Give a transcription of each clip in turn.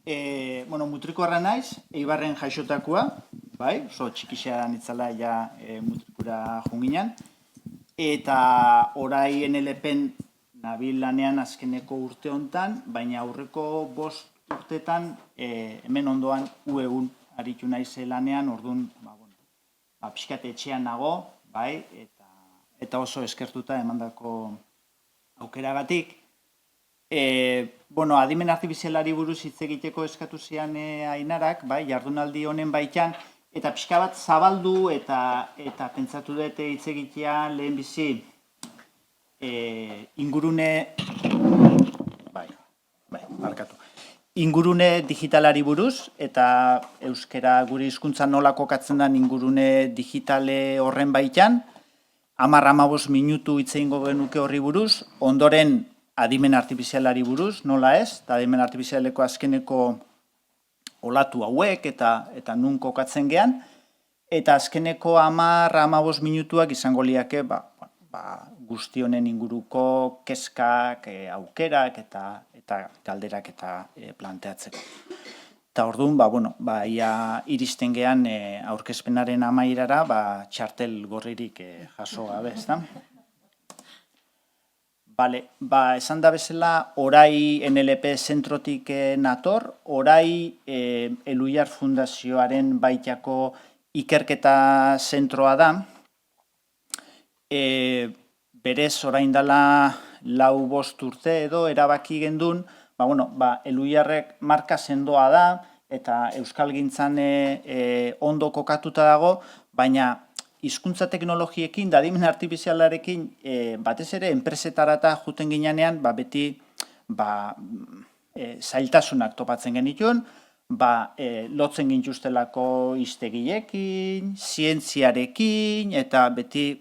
Bueno, mutrikuarra naiz, Eibarren jaixotakoa, bai, oso txikixea nitzala ja mutrikura junginan. Eta orai NLP-en nabil lanean azkeneko urte hontan, baina aurreko 5 urtetan hemen ondoan U-egun aritu naiz lanean, orduan, pixkat etxean nago, bai, eta oso eskertuta emandako aukeragatik. Adimen artifizialari buruz hitz egiteko eskatu zian Ainarak, bai, jardunaldi honen baitan, eta pixka bat zabaldu eta pentsatu dut hitz egitea lehenbizi ingurune digitalari buruz, eta euskara gure hizkuntza nola kokatzen da ingurune digitale horren baitan, 10-15 minutu hitz egingo genuke horri buruz, ondoren adimen artifizialari buruz, nola ez, eta adimen artifizialeko azkeneko olatu hauek eta nun kokatzen gean, eta azkeneko 10-15 minutuak izango liake guzti honen inguruko kezkak, aukerak eta galderak eta planteatzeko. Eta orduan, ia iristen gean aurkezpenaren amaierara, txartel gorririk jaso gabe, ezta? Esan da bezala, orai NLP zentrotik nator, orai Eluiar Fundazioaren baitako ikerketa zentroa da. Berez, orain dela 4-5 urte edo erabaki gendun, Eluiarrek marka sendoa da, eta euskalgintzan ondo kokatuta dago, baina hizkuntza teknologiekin, adimen artifizialarekin, batez ere, enpresetarata juten ginean, beti zailtasunak topatzen genituen, lotzen gintuztelako hiztegiekin, zientziarekin, eta beti,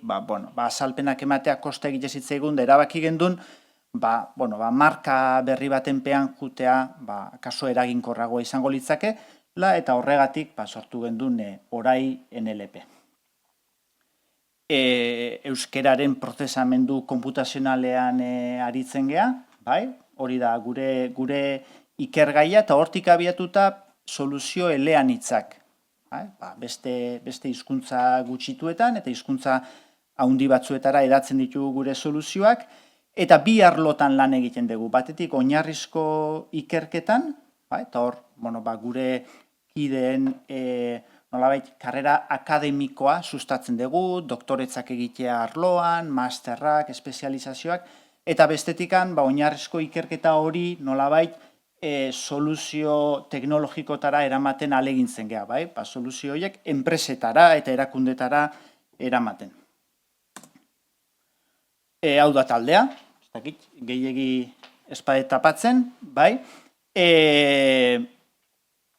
azalpenak ematea kosta egite zitzaigun, da erabaki gendun, marka berri batenpean jutea, kaso eraginkorragoa izango litzake, eta horregatik sortu gendun orai NLP. Euskeraren prozesamendu konputazionalean aritzen gea, hori da gure ikergaia, eta hortik abiatuta soluzio eleanitzak. Beste hizkuntza gutxituetan eta hizkuntza handi batzuetara hedatzen ditugu gure soluzioak, eta 2 arlotan lan egiten dugu. Batetik oinarrizko ikerketan, eta hor, gure kideen nolabait, karrera akademikoa sustatzen dugu, doktoretzak egitea arloan, masterrak, espezializazioak, eta bestetikan, oinarrizko ikerketa hori nolabait soluzio teknologikotara eramaten alegintzen geha, soluzio horiek enpresetara eta erakundetara eramaten. Hau da taldea, gehiegi espada tapatzen,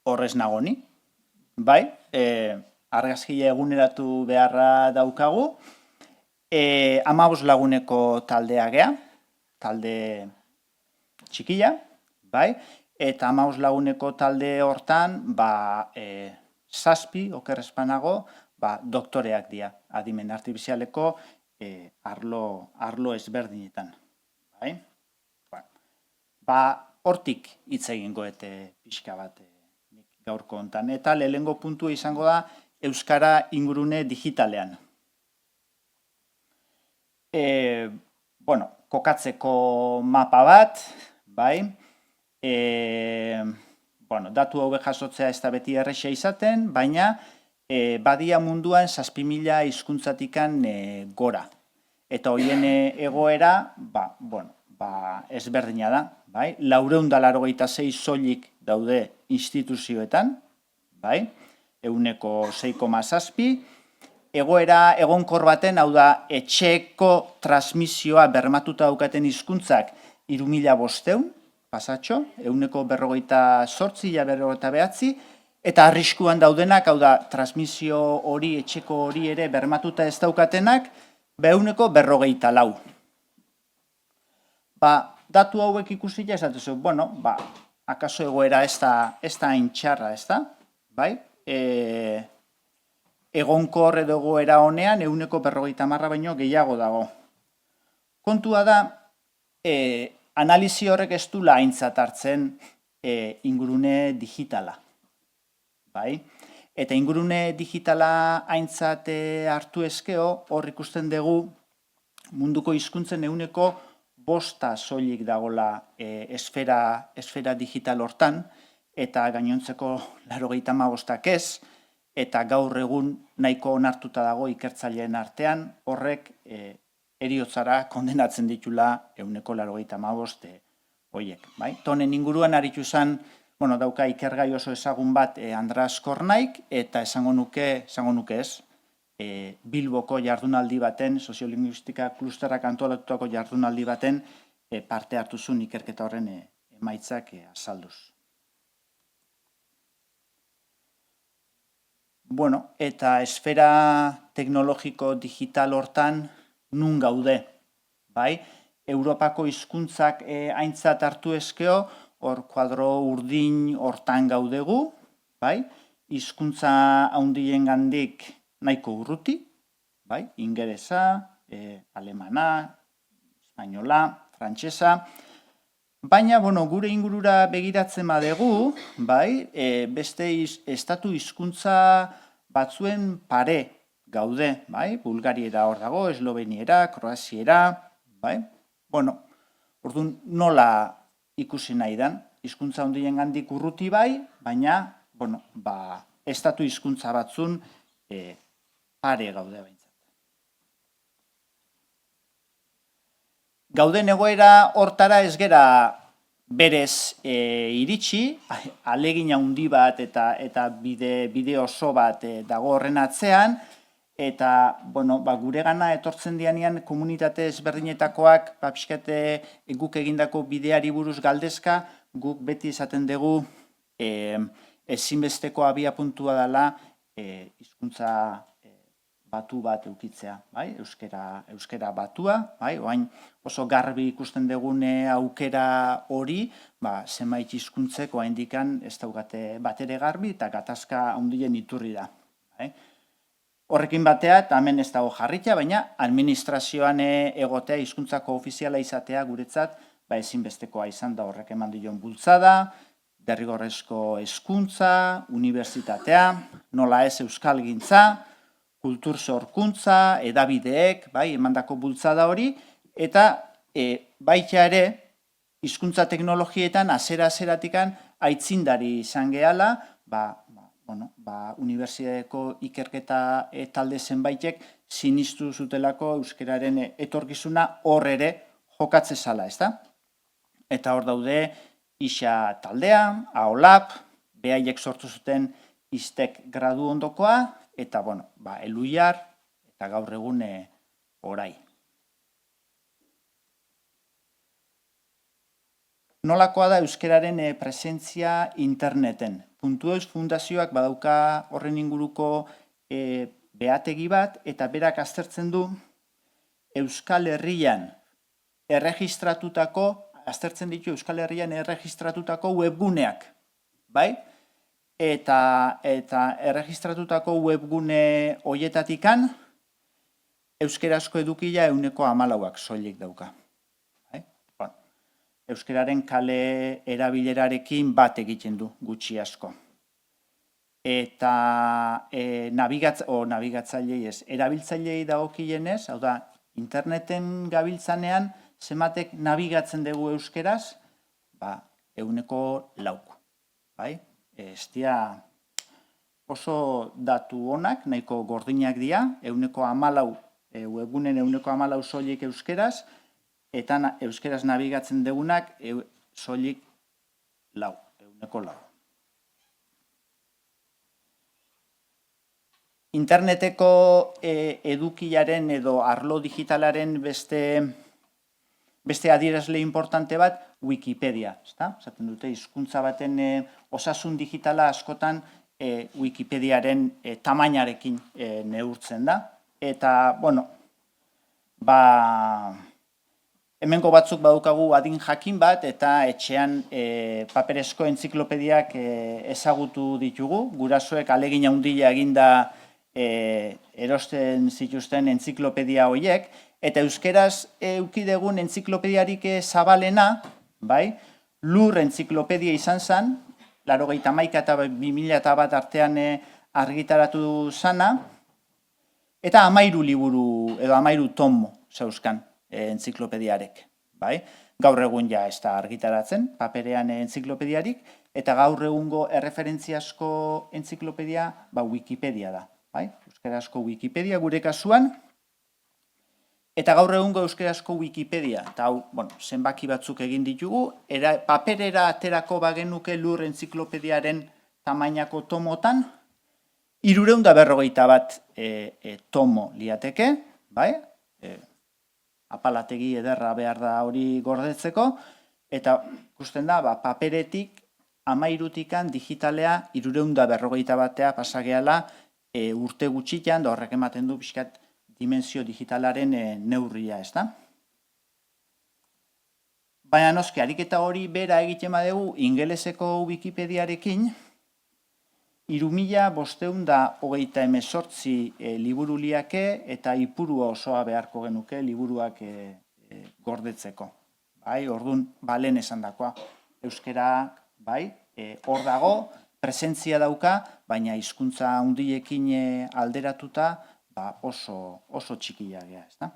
horrez nagoni, argazkia eguneratu beharra daukagu, 15 laguneko taldea gea, talde txikila, eta 15 laguneko talde hortan, 7, okerrezpanago, doktoreak dira, adimen artifizialeko arlo ezberdinetan. Hortik hitz egingo pixka bat gaurko hontan. Eta lehenengo puntua izango da euskara ingurune digitalean. Kokatzeko mapa bat, datu hauek jasotzea ez da beti erresa izaten, baina badia munduan 7.000 hizkuntzatikan gora. Eta horien egoera, ezberdina da. 486 soilik daude instituzioetan, 6,7. Egoera egonkor baten, hau da, etxeko transmisioa bermatuta daukaten hizkuntzak 3.500, pasatxo, 48,9, eta arriskuan daudenak, hau da, transmisio hori, etxeko hori ere bermatuta ez daukatenak, 154. Datu hauek ikusita esatuzu, akaso egoera ez da hain txarra, ez da? Egonkor edo egoera honean 150 baino gehiago dago. Kontua da, analisi horrek ez duela aintzat hartzen ingurune digitala. Bai? Eta ingurune digitala aintzat hartu ezkeo, hor ikusten dugu munduko hizkuntzen 5% soilik dagola esfera digital hortan, eta gainontzeko 95% ez, eta gaur egun nahiko onartuta dago ikertzaileen artean, horrek heriotzara kondenatzen ditula 95% horiek. Tonen inguruan aritu zen, dauka ikergai oso ezagun bat Andras Kornaik, eta esango nuke ez, Bilboko jardunaldi baten, soziolinguistika klusterrak antolatutako jardunaldi baten parte hartu zuen ikerketa horren emaitzak azalduz. Eta esfera teknologiko digital hortan nun gaude. Europako hizkuntzak aintzat hartu ezkeo, hor kuadro urdin hortan gaudegu, hizkuntza handien gandik nahiko urruti, ingelesa, alemana, espainola, frantsesa, baina, gure ingurura begiratzen badegu, beste estatu hizkuntza batzuen pare gaude, Bulgariera hor dago, Esloveniera, Kroaziera, orduan nola ikusi nahi dan, hizkuntza handien gandik urruti baina, estatu hizkuntza batzun pare gaude behintzat. Gauden egoera hortara ez gera berez iritsi, alegin handi bat eta bide oso bat dago horren atzean, eta gure gana etortzen dianean komunitate ezberdinetakoak pixkate guk egindako bideari buruz galdezka, guk beti esaten dugu ezinbesteko abiapuntua dela hizkuntza batu bat eukitzea, euskera batua, oain oso garbi ikusten dugune aukera hori, zenbait hizkuntzek oraindikan ez daukate batere garbi eta gatazka handien iturri da. Horrekin batea, eta hemen ez dago jarritea, baina administrazioan egotea hizkuntzako ofiziala izatea guretzat ezinbestekoa izan da horrek eman dion bultzada, derrigorrezko hezkuntza, unibertsitatea, nola ez euskalgintza, kultur sorkuntza, edabideek, emandako bultzada hori, eta baita ere, hizkuntza teknologietan, azera-azeratikan, aitzindari izan gehala, unibertsitateko ikerketa talde zenbaitek sinistu zutelako euskararen etorkizuna hor ere jokatze zala, ezta? Eta hor daude, ISA taldea, AOLAP, behaiek sortu zuten ISTEC gradu ondokoa, eta, Eluiar, eta gaur egun orai. Nolakoa da euskararen presentzia interneten? Puntueus fundazioak badauka horren inguruko behategi bat, eta berak aztertzen du Euskal Herrian aztertzen ditu Euskal Herrian erregistratutako webguneak, eta erregistratutako webgune horietatikan euskarazko edukila 14% soilik dauka. Euskararen kale erabilerarekin bat egiten du gutxi asko. Eta erabiltzailei dagokienez, hau da, interneten gabiltzanean, zematek nabigatzen dugu euskaraz, 4%. Ez dira oso datu onak, nahiko gordinak dira, 14%, webgunen 14% soilik euskaraz, eta euskaraz nabigatzen dugunak soilik 4%. Interneteko edukilaren edo arlo digitalaren beste adierazle importante bat Wikipedia. Esaten dute, hizkuntza baten osasun digitala askotan Wikipediaren tamainarekin neurtzen da. Eta, hemengo batzuk badukagu adin jakin bat, eta etxean paperezko entziklopediak ezagutu ditugu. Gurasoek alegin handia eginda erosten zituzten entziklopedia horiek, eta euskeraz eukidegun entziklopediarik zabalena, Lur entziklopedia izan zen, 1991 eta 2001 artean argitaratu zana, eta 13 liburu edo 13 tomo zeuzkan entziklopediarek. Gaur egun ja ez da argitaratzen paperean entziklopediarik, eta gaur egungo erreferentziasko entziklopedia Wikipedia da. Euskarazko Wikipedia gure kasuan, eta gaur egungo euskarazko Wikipedia, eta hau, zenbaki batzuk egin ditugu, paperera aterako bagenuke Lur entziklopediaren tamainako tomotan, 351 tomo liateke, apalategi ederra behar da hori gordetzeko, eta ikusten da, paperetik 13tikan digitalea 351 pasageala urte gutxitan, da horrek ematen du pixkat dimensio digitalaren neurria, ez da? Baina noski, ariketa hori bera egiten badugu ingeleseko Wikipediarekin, 3518 liburu liake eta ipurua osoa beharko genuke liburuak gordetzeko. Orduan, balen esan dakoa. Euskara, hor dago, presentzia dauka, baina hizkuntza handiekin alderatuta oso txikia gea, ez da?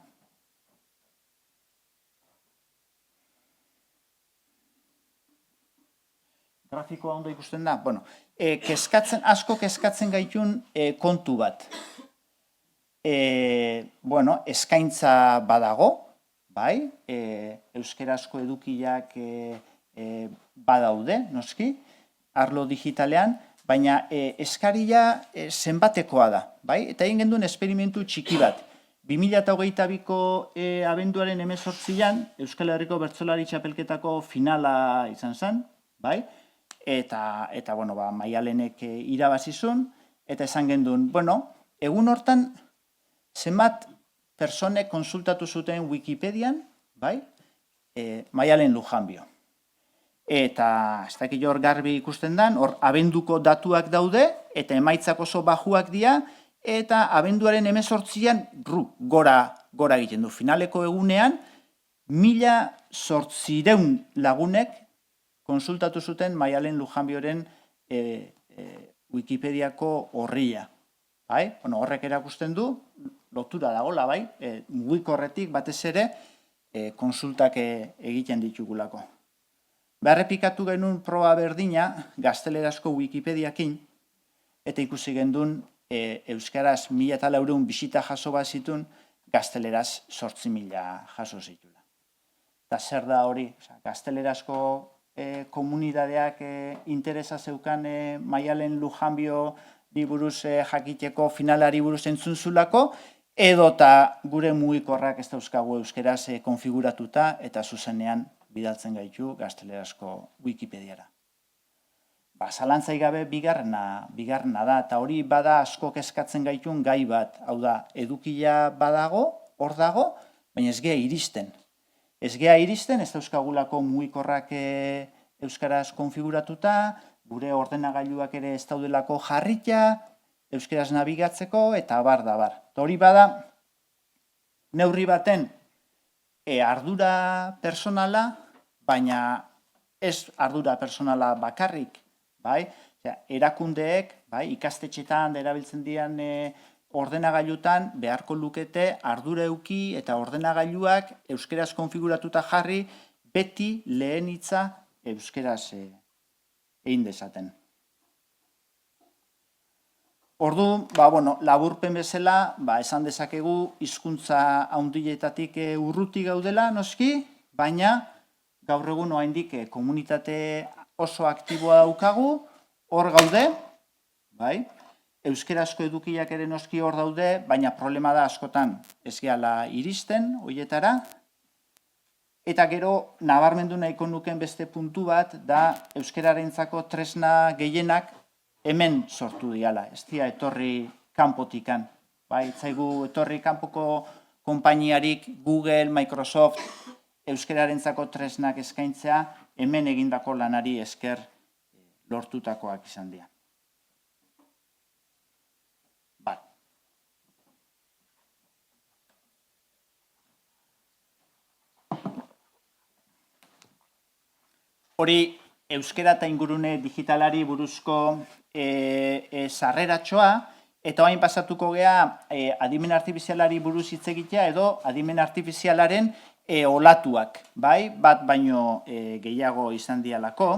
Grafikoa ondo ikusten da? Asko kezkatzen gaitun kontu bat. Eskaintza badago, euskarazko edukiak badaude, noski, arlo digitalean, baina eskaria zenbatekoa da, eta egin genduen esperimentu txiki bat. 2022ko abenduaren 18an, Euskal Herriko Bertsolari Txapelketako finala izan zen, eta Maialenek irabazizun, eta esan genduen, egun hortan zenbat personek konsultatu zuten Wikipedian, Maialen Lujanbio. Eta ez dakit hor garbi ikusten den, hor abenduko datuak daude, eta emaitzak oso bajuak dira, eta abenduaren 18an gora egiten du. Finaleko egunean, 1800 lagunek konsultatu zuten Maialen Lujanbioren Wikipediako horria. Horrek erakusten du, lotura dagoela, mugikorretik batez ere konsultak egiten ditugulako. Berrepikatu genuen proba berdina gaztelerazko Wikipediakin, eta ikusi gendun euskaraz 1.400 bisita jaso bat zituen, gazteleraz 8.000 jaso zitula. Eta zer da hori, gaztelerazko komunidadeak interesa zeukan Maialen Lujanbio buruz jakiteko finalari buruz entzunzulako, edota gure mugikorrak ez dauzkagu euskaraz konfiguratuta eta zuzenean bidaltzen gaitu gaztelerazko Wikipediara. Zalantzai gabe bigarrena da, eta hori bada asko kezkatzen gaitun gai bat. Hau da, edukia badago, hor dago, baina ez gea iristen. Ez gea iristen, ez dauzkagulako mugikorrak euskaraz konfiguratuta, gure ordenagailuak ere ez daudelako jarrita, euskaraz nabigatzeko, eta bar da bar. Hori bada, neurri baten ardura personala, baina ez ardura personala bakarrik, erakundeek, ikastetxetan erabiltzen dian ordenagailutan beharko lukete ardura eduki eta ordenagailuak euskaraz konfiguratuta jarri beti lehen hitza euskaraz egin dezaten. Ordu, laburpen bezala, esan dezakegu hizkuntza handietatik urruti gaudela, noski, baina gaur egun oraindik komunitate oso aktiboa daukagu, hor gaude, euskarazko edukiak ere noski hor daude, baina problema da askotan ez gehala iristen, horietara, eta gero nabarmendu nahiko nuken beste puntu bat da euskararentzako tresna gehienak hemen sortu diala, ez dira etorri kanpotikan. Zaigu etorri kanpoko konpainiarik Google, Microsoft, euskararentzako tresnak eskaintzea, hemen egindako lanari esker lortutakoak izan dira. Hori euskera eta ingurune digitalari buruzko sarreratxoa, eta orain pasatuko gea adimen artifizialari buruz hitz egitea edo adimen artifizialaren olatuak, bai? Bat baino gehiago izan dialako.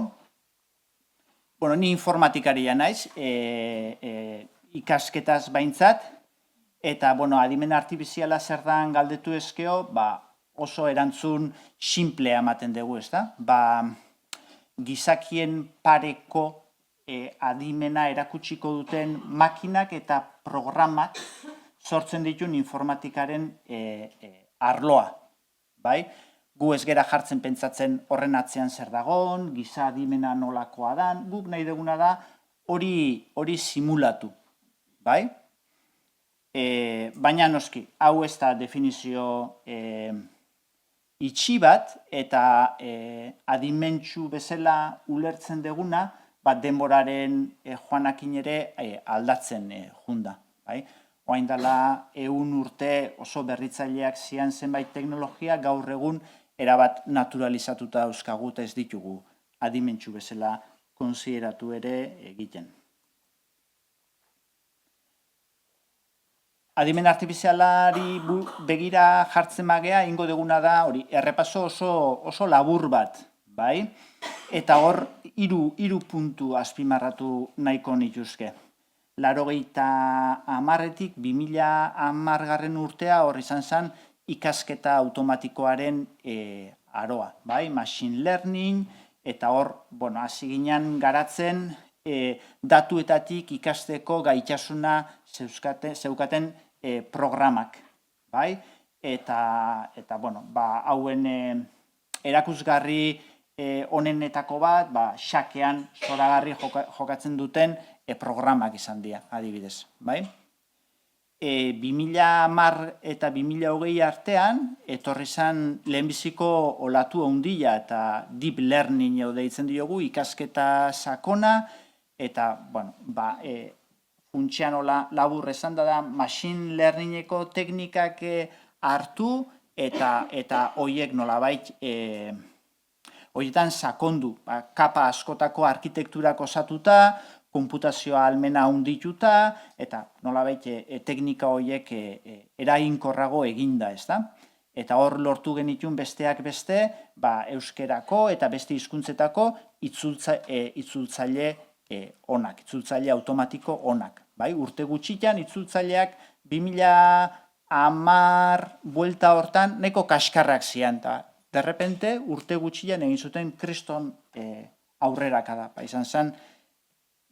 Bueno, ni informatikaria naiz, ikasketaz baintzat, eta adimen artifiziala zer dan galdetu ezkeo, oso erantzun simplea ematen dugu, ezta? Gizakien pareko adimena erakutsiko duten makinak eta programak sortzen ditun informatikaren arloa, bai? Gu ez gera jartzen pentsatzen horren atzean zer dagon, giza adimena nolakoa dan, guk nahi duguna da hori simulatu, bai? Baina noski, hau ez da definizio itxi bat eta adimentsu bezala ulertzen deguna, denboraren joanakin ere aldatzen junda. Oain dela 100 urte oso berritzaileak zian zenbait teknologia, gaur egun erabat naturalizatuta dauzkagu eta ez ditugu adimentsu bezala konsideratu ere egiten. Adimen artifizialari begira jartzen magea, ingo deguna da, hori, errepaso oso labur bat, bai? Eta hor, hiru puntu azpimarratu nahiko nituzke. 1980etik 2010 urtea hor izan zen ikasketa automatikoaren aroa, bai? Machine learning, eta hor, hasi ginen garatzen datuetatik ikasteko gaitasuna zeukaten programak, bai? Eta hauen erakusgarri honenetako bat, xakean zoragarri jokatzen duten programak izan dira, adibidez, bai? 2010 eta 2020 artean, etorri zen lehenbiziko olatu handia eta deep learning deitzen diogu, ikasketa sakona, eta, funtsean labur esan da, machine learningeko teknikak hartu eta horiek nolabait horietan sakondu, kapa askotako arkitekturak osatuta, konputazioa ahalmena handituta, eta nolabait teknika horiek eraginkorrago eginda, ezta? Eta hor lortu genitun besteak beste, euskerako eta beste hizkuntzetako itzultzaile onak, itzultzaile automatiko onak. Urte gutxitan itzultzaileak 2010 buelta hortan neko kaskarrak zian, eta derrepente urte gutxian egin zuten kriston aurrerakada, izan zen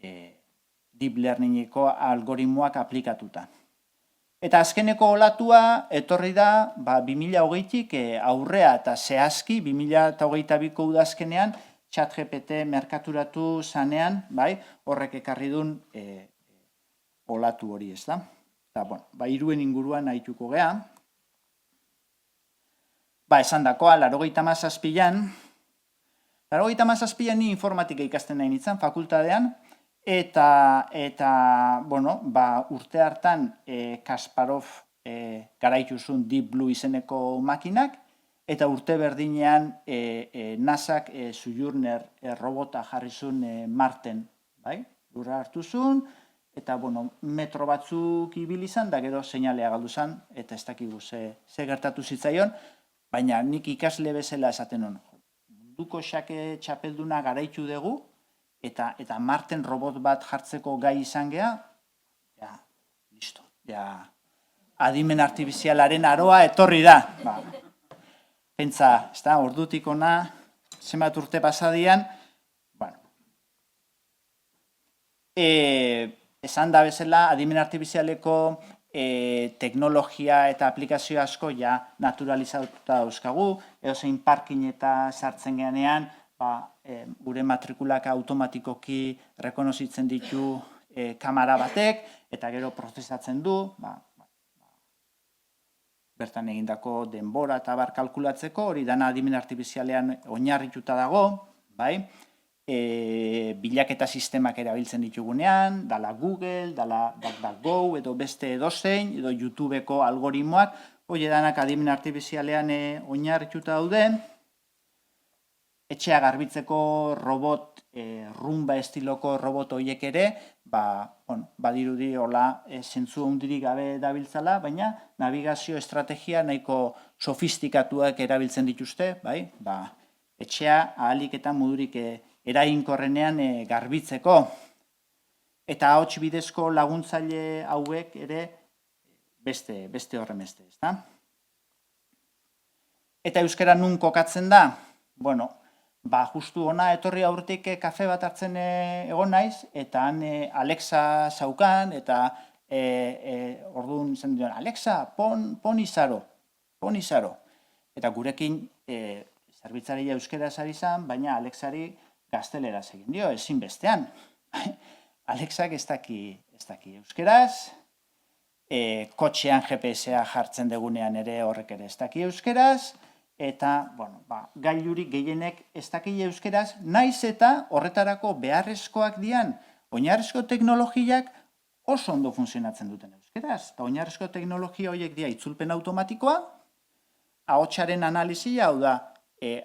deep learningeko algoritmoak aplikatuta. Eta azkeneko olatua etorri da 2020tik aurrea eta zehazki 2022ko udazkenean ChatGPT merkaturatu zanean, horrek ekarri duen olatu hori, ez da? Eta, hiruen inguruan nahituko gea. Esan dakoa, 87an ni informatika ikasten nahi nintzen, fakultatean, eta urte hartan Kasparov garaitu zuen Deep Blue izeneko makinak, eta urte berdinean NASAk Sojourner robota jarri zuen Marten, lurra hartu zuen, eta metro batzuk ibili izan, da gero seinalea galdu zen, eta ez dakigu ze gertatu zitzaion, baina nik ikasle bezala esaten hon. Munduko xake txapelduna garaitu dugu, eta Marten robot bat jartzeko gai izan gea, listo, adimen artifizialaren aroa etorri da. Pentsa, ordutik ona, zenbat urte pasadian, esan da bezala, adimen artifizialeko teknologia eta aplikazio asko naturalizatuta dauzkagu, edozein parkin eta sartzen geanean, gure matrikulak automatikoki rekonozitzen ditu kamera batek, eta gero prozesatzen du, bertan egindako denbora eta bar kalkulatzeko, hori dana adimen artifizialean oinarrituta dago, bilaketa sistemak erabiltzen ditugunean, dala Google, dala DuckDuckGo, edo beste edozein, edo YouTubeko algoritmoak, hori danak adimen artifizialean oinarrituta daude, etxea garbitzeko robot, rumba estiloko robot horiek ere, badirudi hola zentzu handirik gabe dabiltzala, baina navigazio estrategia nahiko sofistikatuak erabiltzen dituzte, bai? Etxea ahalik eta modurik eraginkorrenean garbitzeko. Eta ahots bidezko laguntzaile hauek ere beste horremeste, ezta? Eta euskara nun kokatzen da? Bueno, justu ona etorri aurretik kafe bat hartzen egon naiz, eta han Alexa zaukan, eta orduan zen duen, Alexa, pon izaro. Eta gurekin zerbitzaria euskaraz ari zen, baina Alexari gazteleraz egin dio, ezin bestean. Alexak ez daki euskaraz, kotxean GPS-a jartzen degunean ere horrek ere ez daki euskaraz, eta, gailurik gehienek ez daki euskaraz, naiz eta horretarako beharrezkoak dian, oinarrizko teknologiak oso ondo funtzionatzen duten euskaraz. Eta oinarrizko teknologia horiek dira itzulpen automatikoa, ahotsaren analizia, hau da,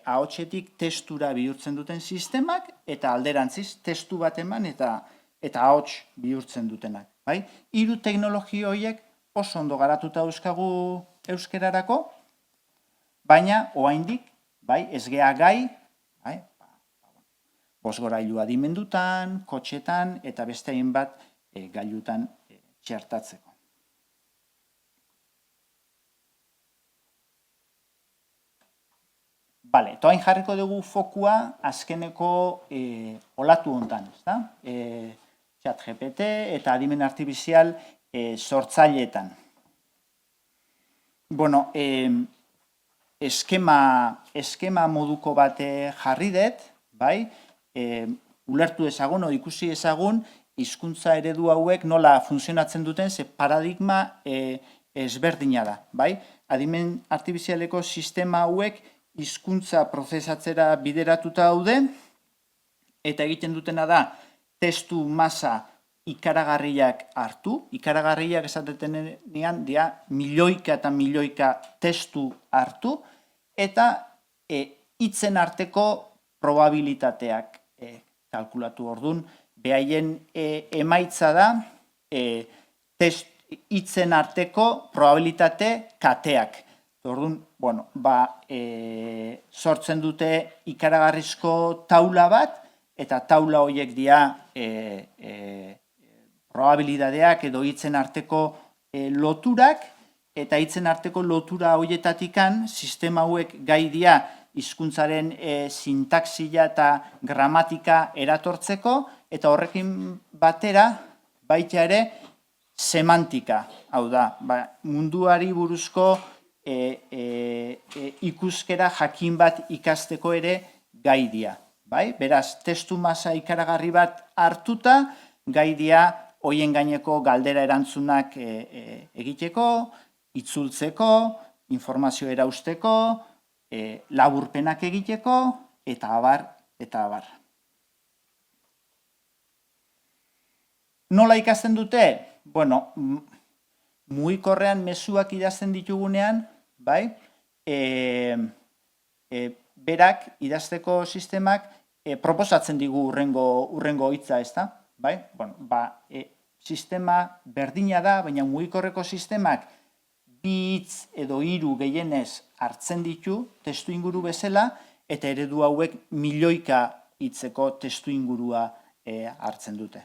ahotsetik testura bihurtzen duten sistemak, eta alderantziz testu bat eman eta ahots bihurtzen dutenak. Hiru teknologia horiek oso ondo garatuta euskagu euskararako, baina oraindik ez gea gai, bozgorailu adimendutan, kotxetan eta beste hainbat gailutan txertatzeko. Eta hain jarriko dugu fokua azkeneko olatu hontan, ChatGPT eta adimen artifizial sortzaileetan. Eskema moduko bat jarri dut, ulertu ezagun, ikusi ezagun, hizkuntza eredu hauek nola funtzionatzen duten, ze paradigma ezberdina da. Adimen artifizialeko sistema hauek hizkuntza prozesatzera bideratuta daude, eta egiten dutena da testu masa ikaragarriak hartu, ikaragarriak esatetenean dira milioika eta milioika testu hartu, eta hitzen arteko probabilitateak kalkulatu orduan, behaien emaitza da hitzen arteko probabilitate kateak. Orduan, sortzen dute ikaragarrizko taula bat, eta taula horiek dira probabilitateak edo hitzen arteko loturak, eta hitzen arteko lotura horietatikan sistema hauek gai dira hizkuntzaren sintaxia eta gramatika eratortzeko, eta horrekin batera baita ere semantika, hau da, munduari buruzko ikuskera jakin bat ikasteko ere gai dira. Beraz, testu masa ikaragarri bat hartuta, gai dira horien gaineko galdera erantzunak egiteko, itzultzeko, informazio erausteko, laburpenak egiteko, eta abar, eta abar. Nola ikasten dute? Mugikorrean mezuak idazten ditugunean, berak idazteko sistemak proposatzen digu urrengo hitza, ezta? Sistema berdina da, baina mugikorreko sistemak bi hitz edo hiru gehienez hartzen ditu testu inguru bezala, eta eredu hauek milioika hitzeko testu ingurua hartzen dute.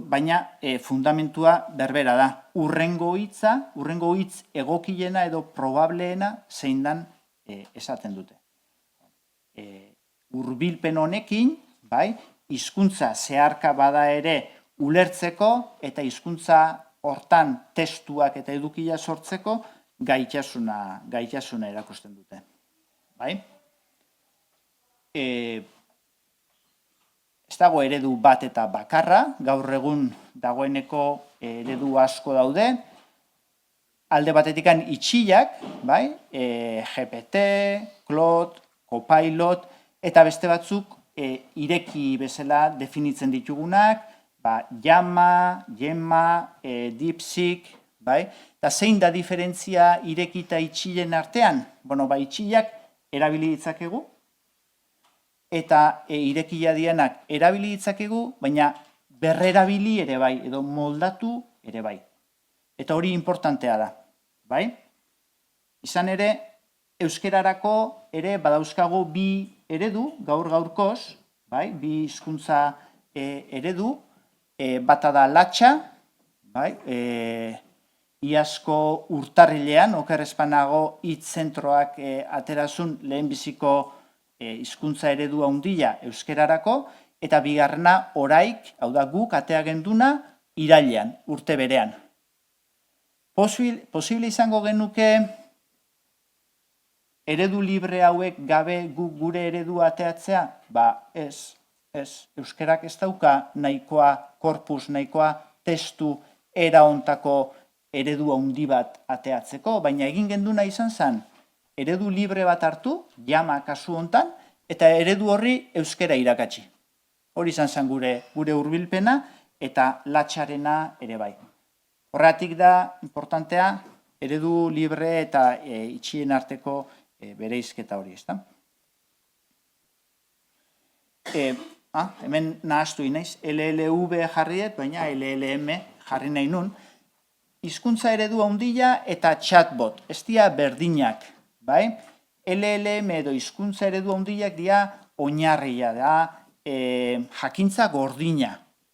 Baina fundamentua berbera da. Urrengo hitz egokiena edo probableena zein dan esaten dute. Hurbilpen honekin, hizkuntza zeharka bada ere ulertzeko eta hizkuntza hortan testuak eta edukia sortzeko gaitasuna erakusten dute. Ez dago eredu bat eta bakarra, gaur egun dagoeneko eredu asko daude. Alde batetikan itxilak, GPT, Claude, Copilot, eta beste batzuk ireki bezala definitzen ditugunak, Llama, DeepSeek, eta zein da diferentzia ireki eta itxilen artean? Itxilak erabili ditzakegu, eta irekia dienak erabili ditzakegu, baina berrerabili ere bai, edo moldatu ere bai. Eta hori importantea da, bai? Izan ere, euskerarako ere badauzkagu bi eredu, gaur-gaurkoz, bai? Bi hizkuntza eredu, bata da latxa, bai? Iazko urtarrilean, oker ez banago hitz zentroak aterazun lehenbiziko hizkuntza eredu handia euskerarako, eta bigarrena oraik, hau da guk atea genduna, irailean, urte berean. Posible izango genuke eredu libre hauek gabe guk gure eredu ateatzea? Ba, ez. Euskerak ez dauka nahikoa korpus, nahikoa testu era hontako eredu handi bat ateatzeko, baina egin genduna izan zen, eredu libre bat hartu, jama kasu hontan, eta eredu horri euskera irakatsi. Hori izan zen gure hurbilpena eta latxarena ere bai. Horregatik da, importantea, eredu libre eta itxien arteko bereizketa hori, ezta? Hemen nahaztu inaiz, LLV jarriet, baina LLM jarri nahi nun. Hizkuntza eredu handia eta chatbot, ez dira berdinak, bai? LLM edo hizkuntza eredu handiak dira oinarria da, jakintza gordina,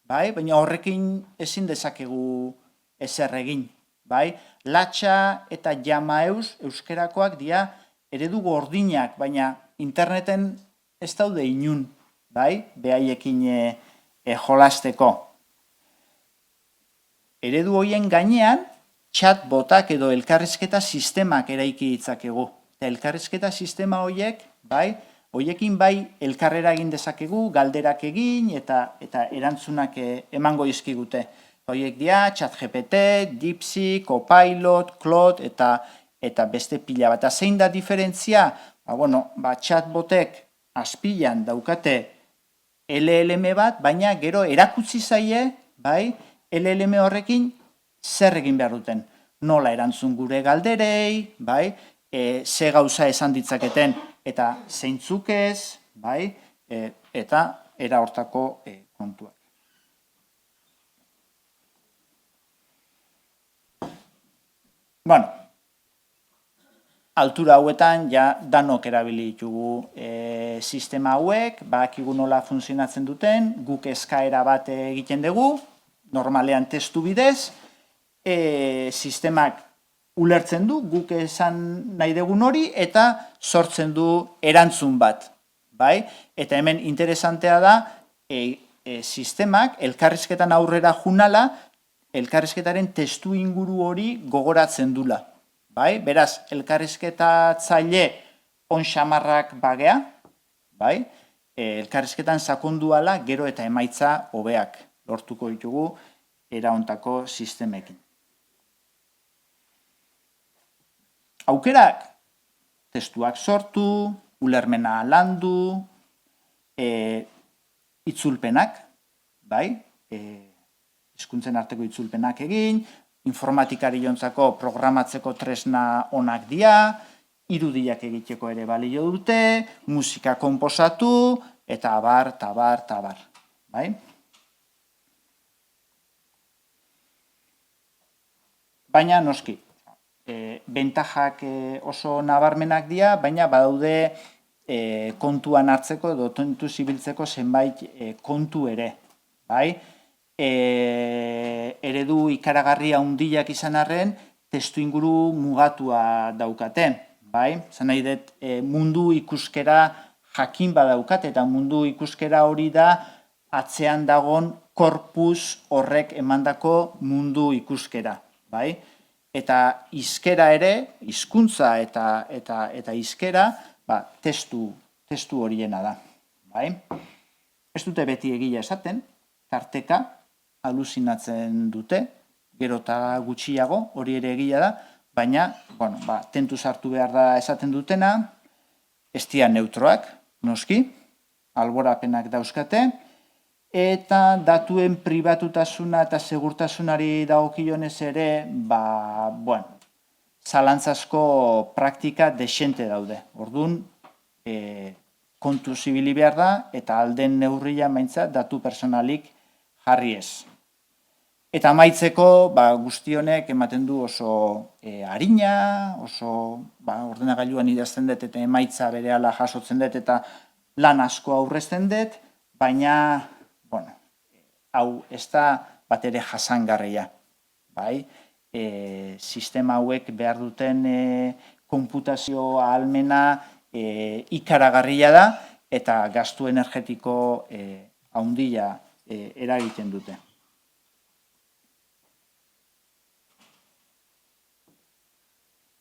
bai? Baina horrekin ezin dezakegu ezer egin, bai? Latxa eta jamaeus euskerakoak dira eredu gordinak, baina interneten ez daude inun, bai? Behaiekin jolasteko. Eredu horien gainean, chatbotak edo elkarrizketa sistemak eraiki ditzakegu. Eta elkarrizketa sistema horiek, bai, horiekin bai elkarrera egin dezakegu, galderak egin eta erantzunak emango izkigute. Horiek dira, ChatGPT, DeepSeek, Copilot, Claude eta beste pila bat. Zein da diferentzia? Chatbotek azpilan daukate LLM bat, baina gero erakutsi zaie, bai, LLM horrekin zer egin behar duten. Nola erantzun gure galderei, bai, ze gauza esan ditzaketen eta zeintzuk ez, bai, eta era hortako kontuak. Altura hauetan ja danok erabili ditugu sistema hauek, badakigu nola funtzionatzen duten, guk eskaera bat egiten dugu, normalean testu bidez, sistemak ulertzen du, guk esan nahi dugun hori, eta sortzen du erantzun bat, bai? Eta hemen interesantea da, sistemak elkarrizketan aurrera junala, elkarrizketaren testu inguru hori gogoratzen dula, bai? Beraz, elkarrizketatzaile onxamarrak bagea, bai? Elkarrizketan sakonduala gero eta emaitza hobeak lortuko ditugu era hontako sistemekin. Aukerak, testuak sortu, ulermena landu, itzulpenak, bai? Hizkuntzen arteko itzulpenak egin, informatikari jontzako programatzeko tresna onak dira, irudiak egiteko ere balio dute, musika konposatu, eta abar, bai? Baina noski, bentajak oso nabarmenak dira, baina badaude kontuan hartzeko edo tontu zibiltzeko zenbait kontu ere, bai? Eredu ikaragarria handiak izan arren, testu inguru mugatua daukate, bai? Zan nahi dut mundu ikuskera jakin badaukat, eta mundu ikuskera hori da atzean dagon korpus horrek emandako mundu ikuskera, bai? Eta hizkera ere, hizkuntza eta hizkera, testu horiena da, bai? Ez dute beti egia esaten, tarteka alusinatzen dute, gero eta gutxiago, hori ere egia da, baina, tentu sartu behar da esaten dutena, ez dira neutroak, noski, alborapenak dauzkate, eta datuen pribatutasuna eta segurtasunari dagokionez ere, zalantzazko praktika desente daude. Orduan, kontu zibili behar da, eta alden neurria maintza datu personalik jarri ez. Eta amaitzeko, guzti honek ematen du oso arina, oso ordenagailuan idazten dut eta emaitza berehala jasotzen dut eta lan asko aurrezten dut, baina, hau ez da bat ere jasangarria. Sistema hauek behar duten konputazio ahalmena ikaragarria da eta gastu energetiko handia eragiten dute.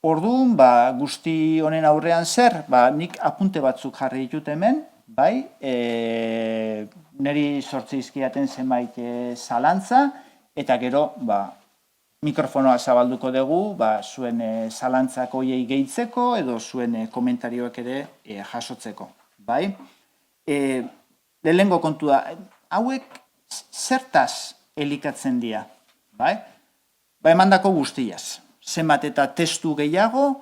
Orduan, guzti honen aurrean zer, nik apunte batzuk jarri ditut hemen, niri sortze izkiaten zenbait zalantza, eta gero, mikrofonoa zabalduko dugu, zuen zalantzak hoiei gehitzeko, edo zuen komentarioak ere jasotzeko. Lehenengo kontua, hauek zertaz elikatzen dira? Emandako guztiaz. Zenbat eta testu gehiago,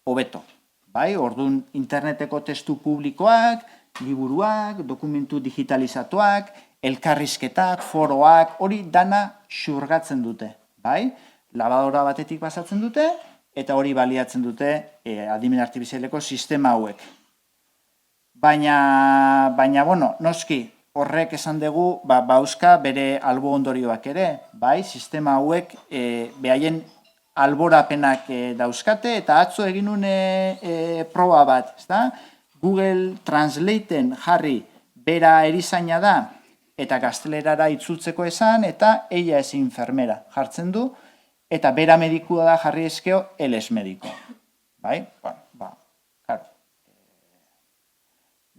hobeto. Orduan, interneteko testu publikoak, liburuak, dokumentu digitalizatuak, elkarrizketak, foroak, hori dana xurgatzen dute. Labadora batetik pasatzen dute, eta hori baliatzen dute adimen artifizialeko sistema hauek. Baina, noski, horrek esan dugu, bauzka bere albo ondorioak ere, sistema hauek behaien alborapenak dauzkate, eta atzo egin nuen proba bat, Google Translaten jarri bera erizaina da, eta gaztelerara itzultzeko esan, eta ella es enfermera jartzen du, eta bera medikua da jarri ezkeo, él es médico.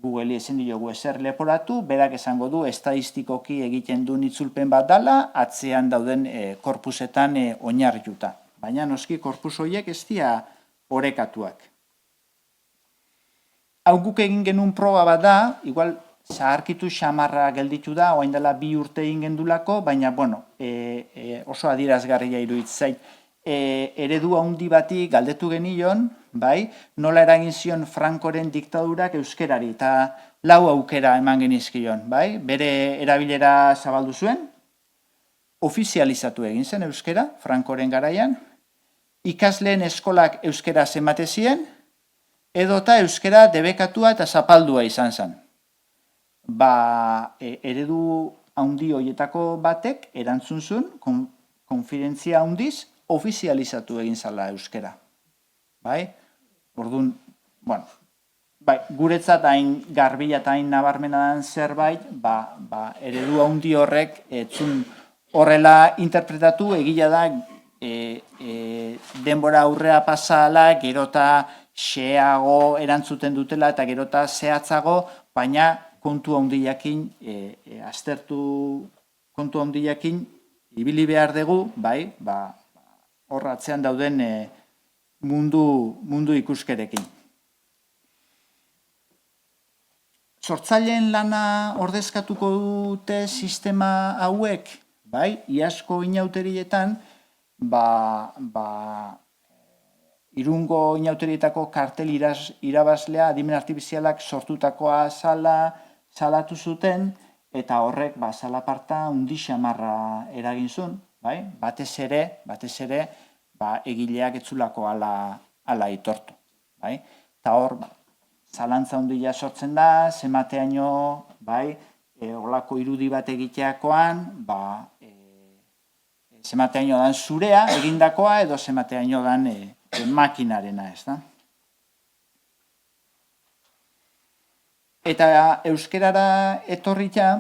Google ezin diogu ezer leporatu, berak esango du estadistikoki egiten duen itzulpen bat dala, atzean dauden korpusetan oinarrituta. Baina noski korpus horiek ez dira orekatuak. Hau guk egin genuen proba bat da, igual zaharkitu xamarra gelditu da, oain dela 2 urte egin gendulako, baina oso adierazgarria iruditzen zait. Eredu handi bati galdetu genion, nola eragin zion Francoren diktadurak euskerari, eta 4 aukera eman genizkion, bere erabilera zabaldu zuen, ofizializatu egin zen euskera, Francoren garaian, ikasleen eskolak euskera zenbate ziren, edota euskera debekatua eta zapaldua izan zen. Eredu handi horietako batek erantzun zuen, konfidentzia handiz, ofizializatu egin zala euskera. Orduan, guretzat hain garbila eta hain nabarmena den zerbait, eredu handi horrek etzun horrela interpretatu, egila da denbora aurrea pasala, gerota xeago erantzuten dutela eta gerota zehatzago, baina kontu handiakin, aztertu kontu handiakin, ibili behar dugu, hor atzean dauden mundu ikuskerekin. Sortzaileen lana ordezkatuko dute sistema hauek, iazko inauterietan, Irungo inauterietako kartel irabazlea adimen artifizialak sortutakoa salatu zuten, eta horrek zalaparta handi xamarra eragin zuen, batez ere, egileak etzulako ala itortu. Eta hor, zalantza handia sortzen da, zemateaino, horlako irudi bat egiteakoan, zemateaino dan zurea egindakoa, edo zemateaino dan makinarena, ez da. Eta euskerara etorrita,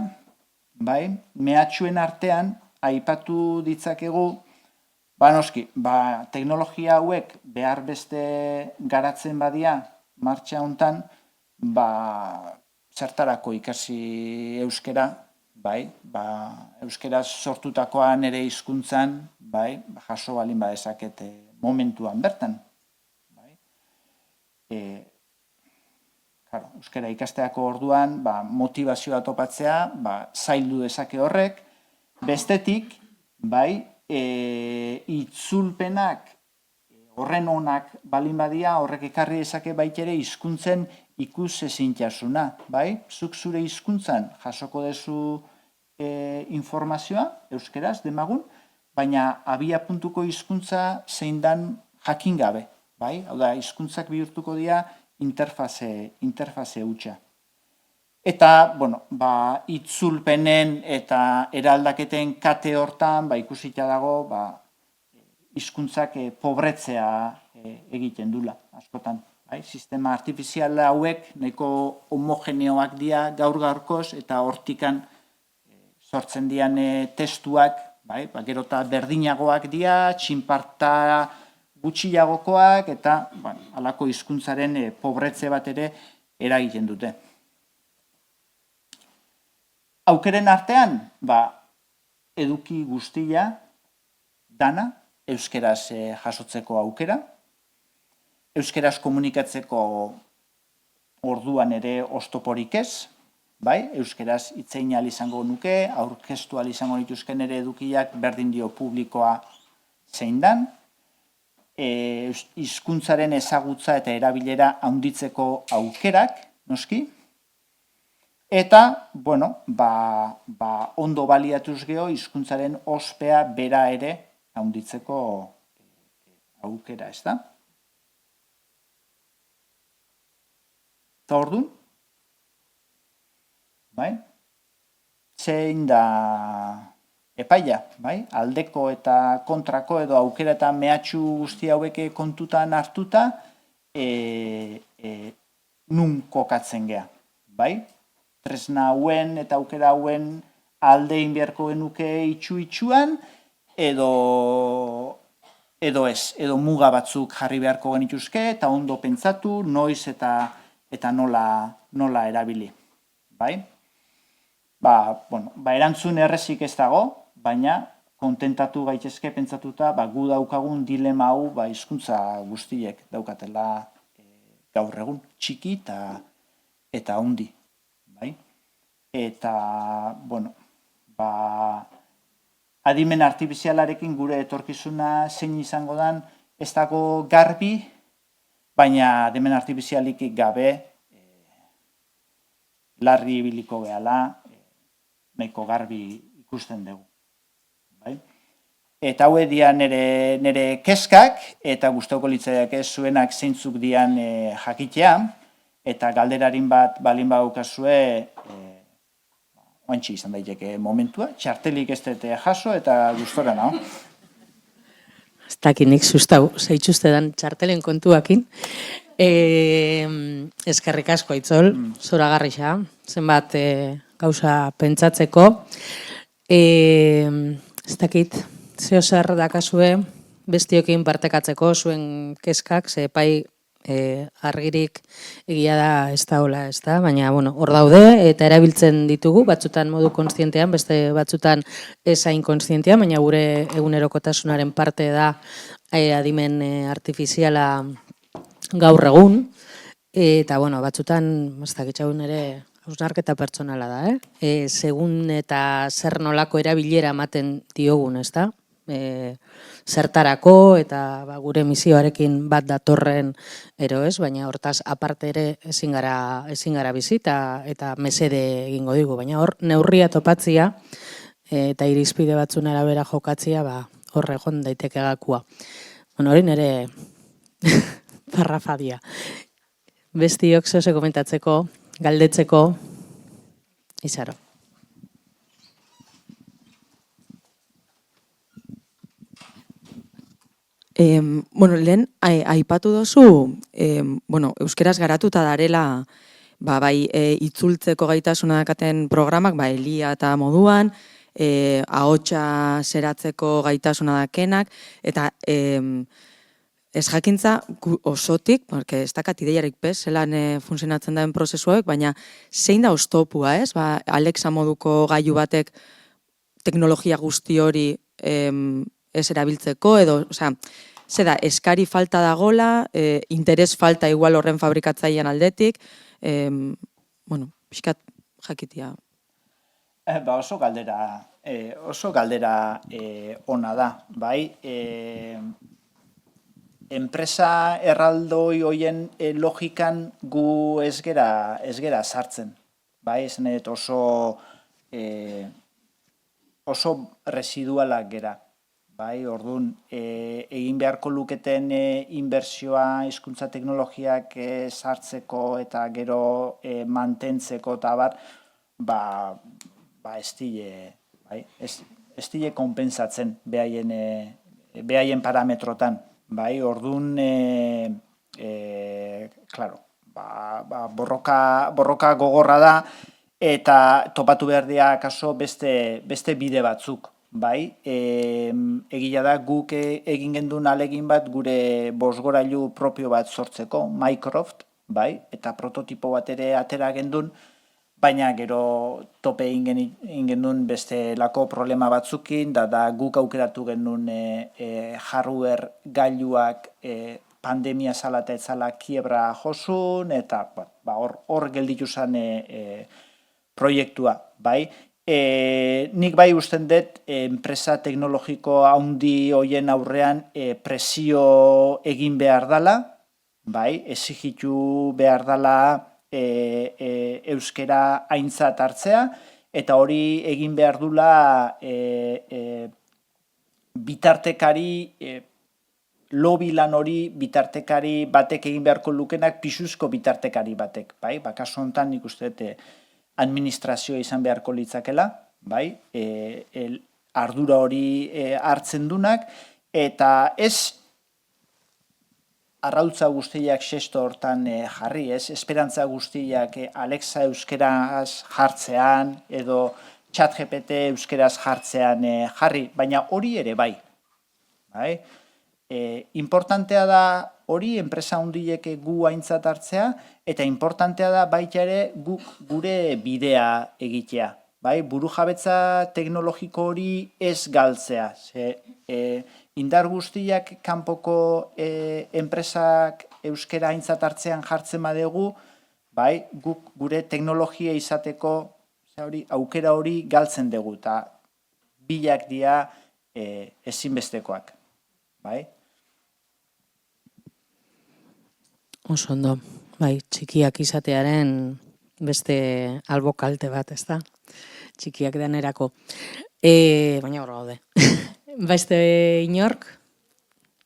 mehatxuen artean, aipatu ditzakegu, noski, teknologia hauek behar beste garatzen badia, martxa hontan, zertarako ikasi euskera, euskera sortutakoa nire hizkuntzan, jaso balin badezaket momentuan bertan. Euskera ikasteako orduan, motivazioa topatzea, zaildu dezake horrek, bestetik, itzulpenak horren onak balin badia, horrek ekarri dezake baitere hizkuntzen ikus ezintasuna, bai? Zuk zure hizkuntzan jasoko duzu informazioa, euskeraz, demagun, baina abia puntuko hizkuntza zein dan jakin gabe, bai? Hau da, hizkuntzak bihurtuko dira interfaze hutsa. Eta, bueno, itzulpenen eta eraldaketen kate hortan, ikusita dago, hizkuntzak pobretzea egiten dula, askotan. Sistema artifizial hauek nahiko homogeneoak dira gaur-gaurkoz eta hortikan sortzen dian testuak, gero eta berdinagoak dira, txinparta gutxiagokoak eta halako hizkuntzaren pobretze bat ere eragiten dute. Aukeren artean, eduki guztia dana, euskeraz jasotzeko aukera, euskeraz komunikatzeko orduan ere oztoporik ez, euskeraz hitz egin ahal izango nuke, aurkeztu ahal izango nituzken ere edukiak berdin dio publikoa zein dan, hizkuntzaren ezagutza eta erabilera handitzeko aukerak, noski, eta, ondo baliatuz geho, hizkuntzaren ospea bera ere handitzeko aukera, ez da? Eta orduan, zein da epaia, aldeko eta kontrako edo aukera eta mehatxu guzti hauek kontutan hartuta, nun kokatzen geha, tresna hauen eta aukera hauen aldein beharko genuke itxu-itxuan, edo ez, edo muga batzuk jarri beharko genituzke, eta ondo pentsatu, noiz eta nola erabili. Erantzun errezik ez dago, baina kontentatu gaitezke pentsatuta gu daukagun dilema hau hizkuntza guztiek daukatela gaur egun, txiki eta handi. Eta, adimen artifizialarekin gure etorkizuna zein izango dan ez dago garbi, baina adimen artifizialik gabe larri ibiliko gehala, nahiko garbi ikusten dugu. Eta hau dian nire keskak, eta gustoko litzaidak ez zuenak zeintzuk dian jakitea, eta galderarin bat balin baukazue, oantxe izan daiteke momentua, txartelik ez dute jaso eta gustora naho. Ez dakinik sustau, zeitxuste dan txartelen kontuakin. Eskerrik asko Aitzol, zoragarrixa, zenbat gauza pentsatzeko. Ez dakit, zeo zer dakazue bestiokin partekatzeko zuen keskak, ze epai argirik egia da ez da hola, ez da, baina hor daude eta erabiltzen ditugu, batzutan modu konstientean, beste batzutan ezain konstientean, baina gure egunerokotasunaren parte da adimen artifiziala gaur egun, eta batzutan, ez dakitxagun ere, hausnarketa pertsonala da, segun eta zer nolako erabilera ematen diogun, ez da, zertarako eta gure misioarekin bat datorren ero ez, baina hortaz aparte ere ezin gara bizi eta mesede egingo digu, baina hor neurria topatzia eta irizpide batzun arabera jokatzia hor egon daiteke gakua. Hori nire parrafadia. Bestiok zehose komentatzeko, galdetzeko, izaro. Lehen, aipatu dozu, euskeraz garatuta darela, itzultzeko gaitasuna dakaten programak, Elia eta moduan, ahotsa zeratzeko gaitasuna dakenak, eta ez jakintza osotik, porque ez dakat ideiarik bez, zelan funtzionatzen daen prozesu hauek, baina zein da oztopua, ez? Alexa moduko gailu batek teknologia guzti hori ez erabiltzeko, edo, ze da, eskari falta dagola, interes falta igual horren fabrikatzailean aldetik, pixkat jakitia. Oso galdera ona da, bai? enpresa erraldoi hoien logikan gu ez gera sartzen. Bai, esan dut oso residualak gera. Bai, orduan, egin beharko luketen inbertsioa hizkuntza teknologiak sartzeko eta gero mantentzeko eta ez dile konpensatzen behaien parametrotan. Bai, orduan, borroka gogorra da eta topatu behar dira kaso beste bide batzuk. Bai, egia da guk egin gendun alegin bat gure bozgorailu propio bat sortzeko, Mycroft, bai, eta prototipo bat ere atera gendun, baina gero tope egin gendun beste lako problema batzukin, da guk aukeratu gendun hardware gailuak pandemia zala eta etzala kiebra josun, eta hor gelditu zen proiektua, bai. Nik bai usten dut enpresa teknologiko handi hoien aurrean presio egin behar dala, bai, exigitu behar dala euskera aintzat hartzea, eta hori egin behar dula bitartekari, lobby lan hori bitartekari batek egin beharko lukenak pisuzko bitartekari batek, bai, kasu honetan nik uste dut administrazioa izan beharko litzakela, bai, ardura hori hartzen dunak, eta ez arrautza guztiak xesto hortan jarri, ez, esperantza guztiak Alexa euskeraz jartzean, edo ChatGPT euskeraz jartzean jarri, baina hori ere bai. Importantea da hori enpresa handiek gu aintzat hartzea, eta importantea da baita ere gure bidea egitea. Burujabetza teknologiko hori ez galtzea. Indar guztiak kanpoko enpresak euskera aintzat hartzean jartzen badegu, guk gure teknologia izateko aukera hori galtzen dugu, eta bilak dira ezinbestekoak. Oso ondo, txikiak izatearen beste albo kalte bat, ez da? Txikiak denerako. Baina hor gaude. Beste inork,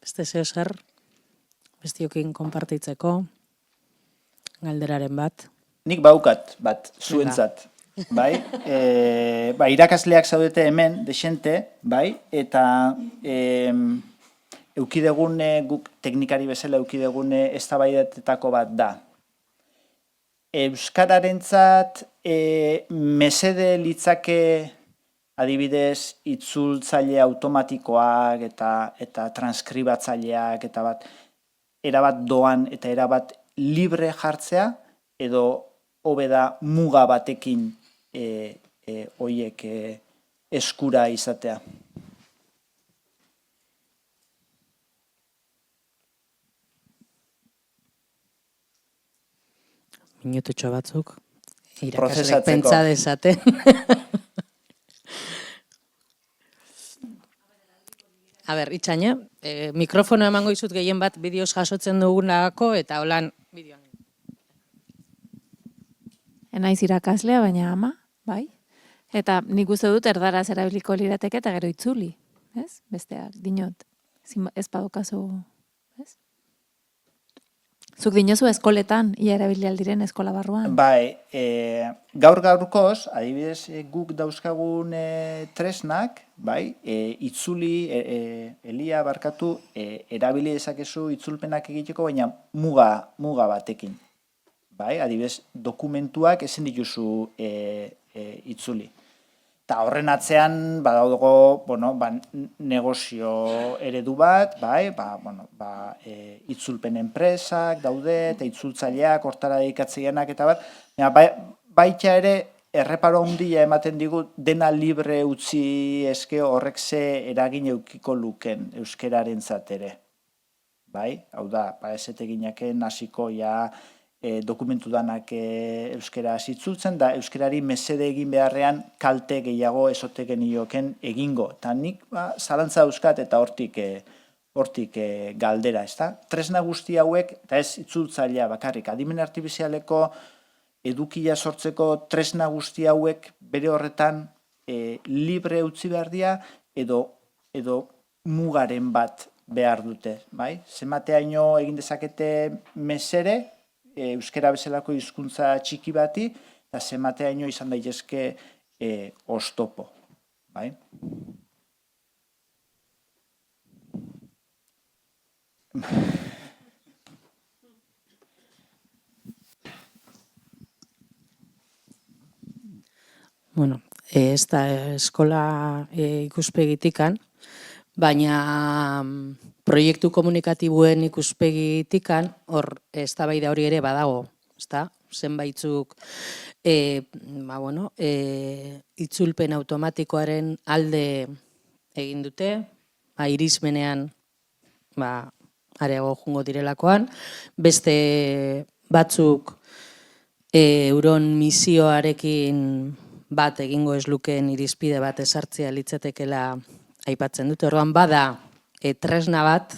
beste zeo zer, bestiokin konpartitzeko, galderaren bat. Nik baukat bat, zuentzat. Irakasleak zaudete hemen, desente, eta eukidegun, guk teknikari bezala eukidegun eztabaidatetako bat da. Euskararentzat mesede litzake adibidez itzultzaile automatikoak eta transkribatzaileak eta erabat doan eta erabat libre jartzea, edo hobe da muga batekin horiek eskura izatea. Minututxo batzuk, irakaslek pentsa dezaten. Itxaina, mikrofono emango izut gehien bat bideoz jasotzen dugunako, eta holan bideoan. Naiz irakaslea, baina ama, bai. Eta nik uste dut erdaraz erabiliko lirateke eta gero itzuli, ez? Besteak, dinot, ez padokazu, ez? Zuk dinozu eskoletan, ia erabili aldiren eskola barruan? Gaur-gaurkoz, adibidez guk dauzkagun tresnak, itzuli, Elia barkatu, erabili dezakezu itzulpenak egiteko, baina muga batekin. Adibidez, dokumentuak ezin dituzu itzuli. Eta horren atzean, badaugo, negozio eredu bat, itzulpen enpresak daude, eta itzultzaileak, hortara dedikatzeianak, eta baita ere, erreparo handia ematen digu, dena libre utzi eske horrek ze eragin eukiko luken euskeraren zatere. Hau da, ez eteginaken hasiko dokumentu danak euskaraz itzultzen, da euskarari mesede egin beharrean kalte gehiago ezote genioken egingo. Eta nik zalantza euskat eta hortik galdera, ezta? Tresna guzti hauek, eta ez itzultzailea bakarrik, adimen artifizialeko edukia sortzeko tresna guzti hauek bere horretan libre utzi behar dira edo mugaren bat behar dute, bai? Zenbateaino egin dezakete mesere, euskara bezalako hizkuntza txiki bati, eta zenbateaino izan daitezke oztopo, bai? Bueno, ez da eskola ikuspegitikan, baina proiektu komunikatibuen ikuspegitikan hor eztabaida hori ere badago, ezta? Zenbaitzuk itzulpen automatikoaren alde egin dute, irismenean areago jungo direlakoan, beste batzuk euron misioarekin bat egingo ez lukeen irizpide bat ezartzea litzatekeela aipatzen dute. Orduan bada tresna bat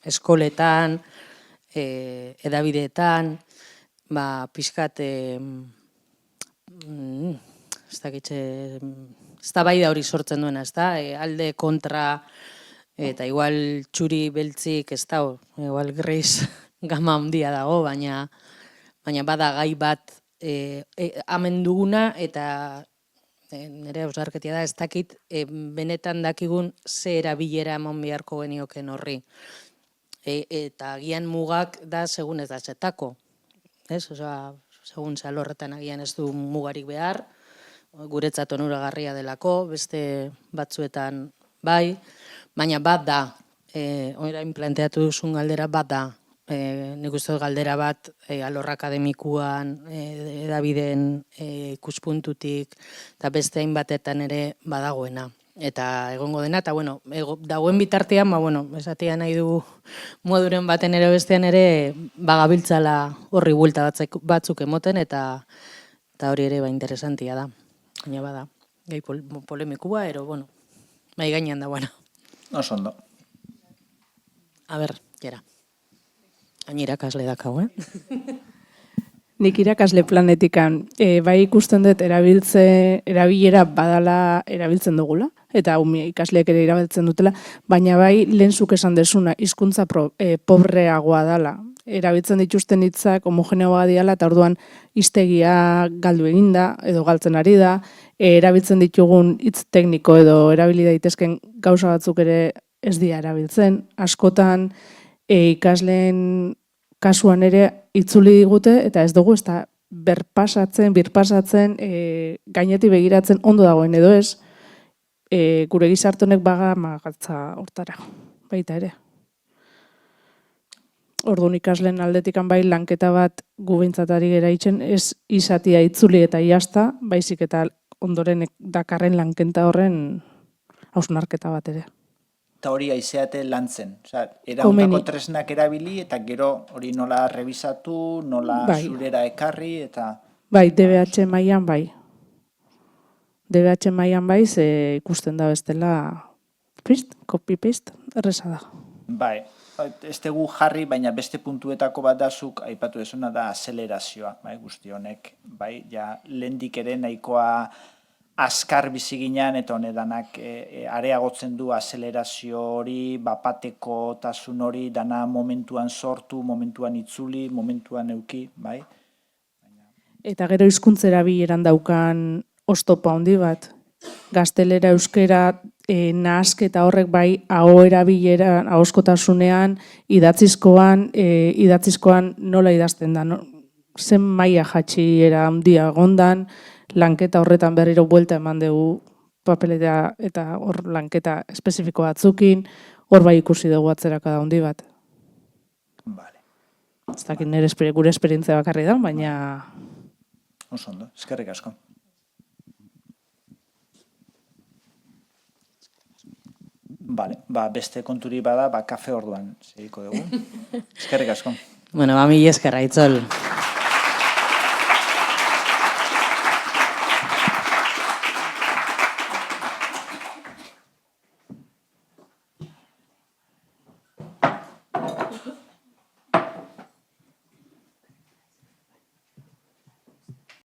eskoletan, edabideetan, pixkat eztabaida hori sortzen duena, ezta? Alde kontra eta igual txuri beltzik ez dago, igual gris gama handia dago, baina bada gai bat hemen duguna eta nire ausarketia da, ez dakit benetan dakigun ze erabilera eman beharko genioken horri. Eta agian mugak da segun ez da zetako. Segun alorretan agian ez du mugarik behar, guretzat onuragarria delako, beste batzuetan bai, baina bat da, orain planteatu duzun galdera bat da. Nik uste dut galdera bat alor akademikuan, edabideen ikuspuntutik, eta beste hainbatetan ere badagoena. Eta egongo dena, eta dagoen bitartean, esatea nahi du moduren baten ere bestean ere, bagabiltzala horri buelta batzuk emoten, eta hori ere interesantia da. Baina bada, gai polemikua, bai gainean da, Oso ondo. A ber, jera. Hain irakasle dakau, Nik irakasle planetikan, bai ikusten dut erabilera badala erabiltzen dugula, eta ikasleek ere erabiltzen dutela, baina bai lehen zuk esan desuna, hizkuntza pobreagoa dala. Erabiltzen dituzten hitzak homogeneoa diala, eta orduan hiztegia galdu eginda, edo galtzen ari da, erabiltzen ditugun hitz tekniko edo erabili daitezken gauza batzuk ere ez dira erabiltzen. Askotan ikasleen kasuan ere itzuli digute, eta ez dugu, ez da birpasatzen, gainetik begiratzen ondo dagoen edo ez, gure gizarte honek magatza hortara, baita ere. Orduan ikasleen aldetikan bai lanketa bat gubintzatari gera itzen, ez izatia itzuli eta iazta, baizik eta ondoren dakarren lankenta horren hausnarketa bat ere. Eta hori aizeate lantzen. Erauntako tresnak erabili eta gero hori nola revisatu, nola zurera ekarri eta... Bai, DBH mailan bai. DBH mailan bai, ze ikusten da bestela copy-paste, erreza da. Bai, ez dugu jarri, baina beste puntuetako bat dazuk aipatu desuna da azelerazioa, bai, guzti honek. Bai, ja, lehendik ere nahikoa azkar bizi ginean eta honedanak areagotzen du azelerazio hori, bapateko tasun hori, dana momentuan sortu, momentuan itzuli, momentuan euki, bai? Eta gero hizkuntzera bileran daukan oztopa handi bat. Gaztelera, euskera, nahasketa horrek bai, aho erabileran, ahoskotasunean, idatzizkoan nola idazten da, zen maila jatxiera handia gondan, lanketa horretan berriro buelta eman dugu papeleta eta hor lanketa espezifiko batzukin, hor bai ikusi dugu atzerakada handi bat. Vale. Ez dakit nire gure esperientzia bakarri da, baina... Oso ondo, eskerrik asko. Vale, beste konturi bada, kafe orduan segiko dugu. Eskerrik asko. Mila esker, Aitzol.